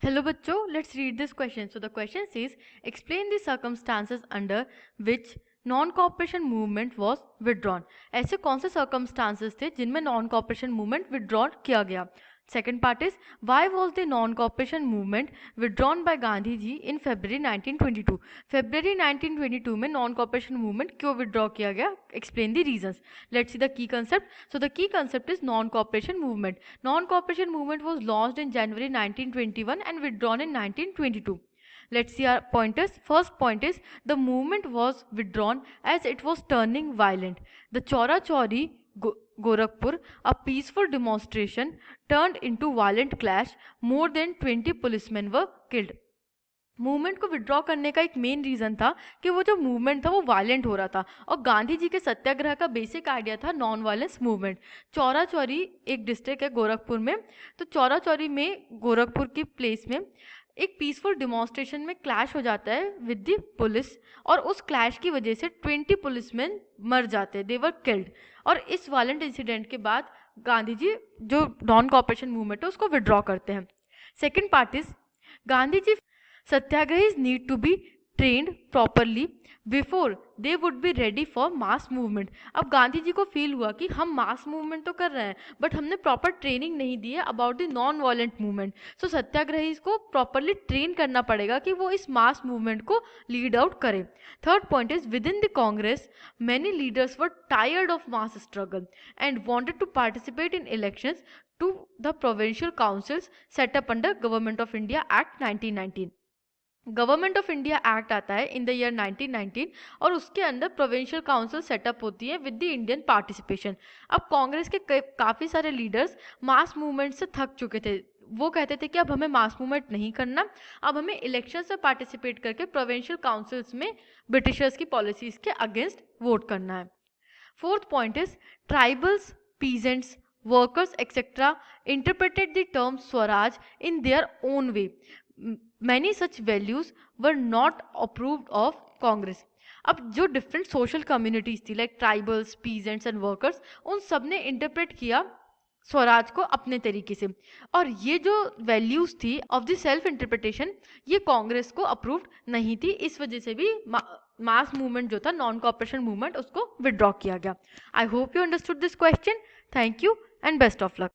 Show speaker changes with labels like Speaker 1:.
Speaker 1: Hello बच्चों, let's read this question. So the question says, explain the circumstances under which non-cooperation movement was withdrawn. ऐसे कौन से circumstances थे जिनमें non-cooperation movement withdrawn किया गया. Second part is, why was the non-cooperation movement withdrawn by Gandhi ji in February 1922? February 1922 में non-cooperation movement क्यों withdraw किया गया? Explain the reasons. Let's see the key concept. So the key concept is non-cooperation movement. Non-cooperation movement was launched in January 1921 and withdrawn in 1922. Let's see our pointers. First point is, the movement was withdrawn as it was turning violent. The Chora Chori Gorakhpur, a peaceful demonstration, turned into violent clash. More than 20 policemen were killed. Movement को withdraw करने का एक main reason था कि वो जो movement था वो वायलेंट हो रहा था और गांधी जी के सत्याग्रह का बेसिक आइडिया था non violence movement. Chaura Chauri एक डिस्ट्रिक्ट है गोरखपुर में, तो चौरा चौरी में गोरखपुर की प्लेस में एक पीसफुल डिमॉन्स्ट्रेशन में क्लैश हो जाता है विद द पुलिस और उस क्लैश की वजह से 20 पुलिसमैन मर जाते हैं, दे वर किल्ड. और इस वायलेंट इंसिडेंट के बाद गांधी जी जो नॉन कॉपरेशन मूवमेंट है उसको विड्रॉ करते हैं. Second part is, Gandhi ji Satyagrahis need to be trained properly before they would be ready for mass movement. अब गांधी जी को फील हुआ कि हम मास मूवमेंट तो कर रहे हैं बट हमने प्रॉपर ट्रेनिंग नहीं दी है about the non violent movement. So satyagrahi को प्रॉपरली ट्रेन करना पड़ेगा कि वो इस मास मूवमेंट को लीड आउट करें. Third point is, within the Congress many leaders were tired of mass struggle and wanted to participate in elections to the provincial councils set up under Government of India Act 1919. Government of India act आता है in the year 1919 और उसके अंदर provincial council setup होती है with the Indian participation. अब कांग्रेस के काफ़ी सारे लीडर्स मास मूवमेंट से थक चुके थे. वो कहते थे कि अब हमें मास मूवमेंट नहीं करना, अब हमें इलेक्शन में पार्टिसिपेट करके प्रोविंशियल काउंसिल्स में ब्रिटिशर्स की पॉलिसीज़ के अगेंस्ट वोट करना है. Fourth point is, tribals, peasants, workers etc. interpreted the term Swaraj in their own way. Many such values were not approved of Congress. अब जो different social communities थी like tribals, peasants and workers, उन सब ने interpret किया स्वराज को अपने तरीके से और ये जो वैल्यूज थी ऑफ द सेल्फ इंटरप्रिटेशन ये कांग्रेस को अप्रूव्ड नहीं थी. इस वजह से भी मास मूवमेंट जो था नॉन कॉपरेशन मूवमेंट उसको विड्रॉ किया गया. I hope you understood this question. Thank you and best of luck.